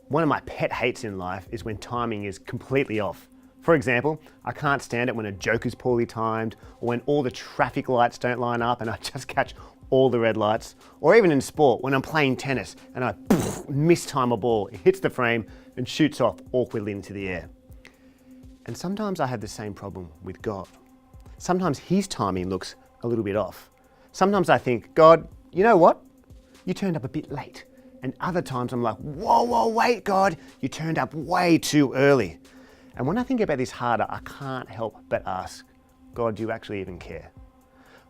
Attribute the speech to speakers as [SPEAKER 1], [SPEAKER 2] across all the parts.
[SPEAKER 1] One of my pet hates in life is when timing is completely off. For example, I can't stand it when a joke is poorly timed, or when all the traffic lights don't line up and I just catch all the red lights. Or even in sport, when I'm playing tennis and I mistime a ball, it hits the frame and shoots off awkwardly into the air. And sometimes I have the same problem with God. Sometimes his timing looks a little bit off. Sometimes I think, God, you know what? You turned up a bit late. And other times I'm like, whoa, wait, God, you turned up way too early. And when I think about this harder, I can't help but ask, God, do you actually even care?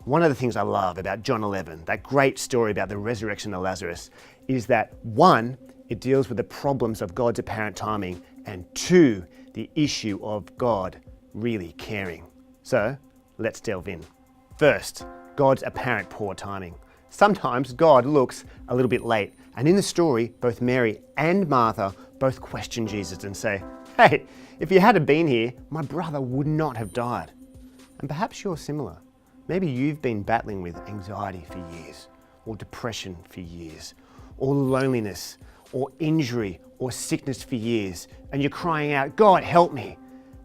[SPEAKER 1] One of the things I love about John 11, that great story about the resurrection of Lazarus, is that one, it deals with the problems of God's apparent timing, and two, the issue of God really caring. So let's delve in. First, God's apparent poor timing. Sometimes God looks a little bit late, and in the story, both Mary and Martha both question Jesus and say, hey, if you hadn't been here, my brother would not have died. And perhaps you're similar. Maybe you've been battling with anxiety for years, or depression for years, or loneliness, or injury, or sickness for years, and you're crying out, God, help me.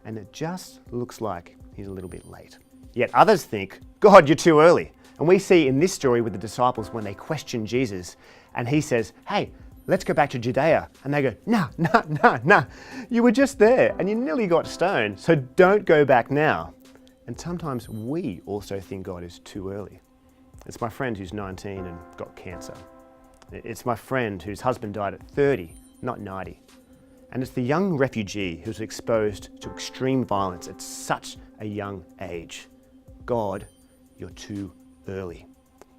[SPEAKER 1] And it just looks like he's a little bit late. Yet others think, God, you're too early. And we see in this story with the disciples when they question Jesus, and he says, hey, let's go back to Judea. And they go, no, you were just there and you nearly got stoned, so don't go back now. And sometimes we also think God is too early. It's my friend who's 19 and got cancer. It's my friend whose husband died at 30, not 90. And it's the young refugee who's exposed to extreme violence at such a young age. God, you're too early.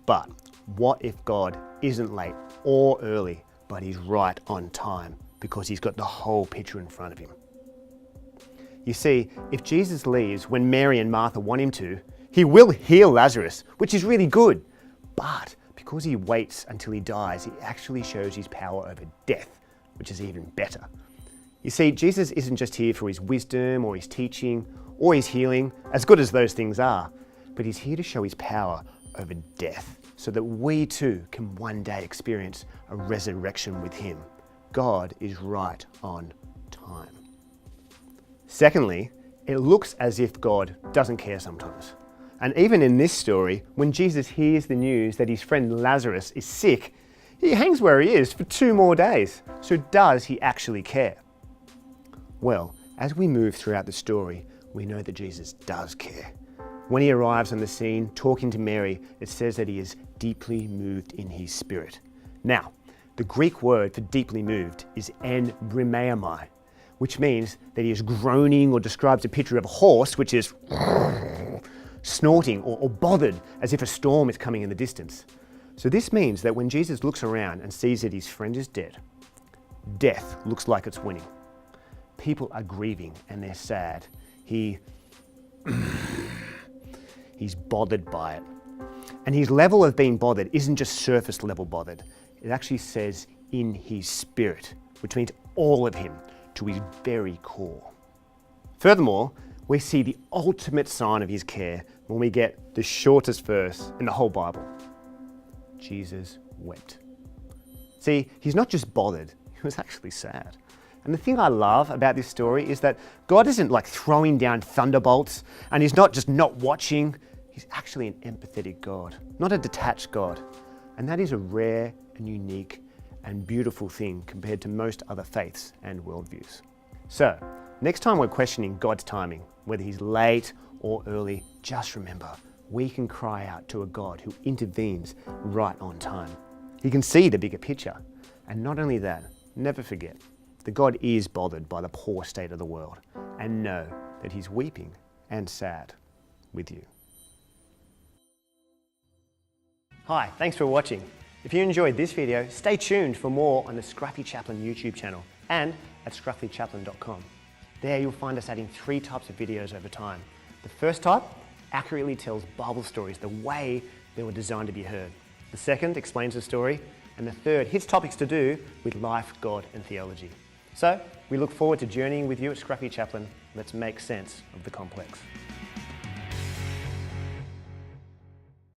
[SPEAKER 1] But what if God isn't late or early, but he's right on time because he's got the whole picture in front of him? You see, if Jesus leaves when Mary and Martha want him to, he will heal Lazarus, which is really good. But because he waits until he dies, he actually shows his power over death, which is even better. You see, Jesus isn't just here for his wisdom or his teaching or his healing, as good as those things are, but he's here to show his power over death so that we too can one day experience a resurrection with him. God is right on time. Secondly, it looks as if God doesn't care sometimes. And even in this story, when Jesus hears the news that his friend Lazarus is sick, he hangs where he is for 2 more days. So does he actually care? Well, as we move throughout the story, we know that Jesus does care. When he arrives on the scene, talking to Mary, it says that he is deeply moved in his spirit. Now, the Greek word for deeply moved is en brimeamai, which means that he is groaning, or describes a picture of a horse, which is snorting or bothered as if a storm is coming in the distance. So this means that when Jesus looks around and sees that his friend is dead, death looks like it's winning. People are grieving and they're sad. He's bothered by it. And his level of being bothered isn't just surface level bothered. It actually says in his spirit, which means all of him, to his very core. Furthermore, we see the ultimate sign of his care when we get the shortest verse in the whole Bible. Jesus wept. See, he's not just bothered, he was actually sad. And the thing I love about this story is that God isn't like throwing down thunderbolts, and he's not just not watching. He's actually an empathetic God, not a detached God. And that is a rare and unique and beautiful thing compared to most other faiths and worldviews. So, next time we're questioning God's timing, whether he's late or early, just remember, we can cry out to a God who intervenes right on time. He can see the bigger picture. And not only that, never forget that God is bothered by the poor state of the world, and know that he's weeping and sad with you. Hi, thanks for watching. If you enjoyed this video, stay tuned for more on the Scruffy Chaplain YouTube channel and at scruffychaplain.com. There you'll find us adding 3 types of videos over time. The first type accurately tells Bible stories the way they were designed to be heard. The second explains the story, and the third hits topics to do with life, God, and theology. So, we look forward to journeying with you at Scruffy Chaplain. Let's make sense of the complex.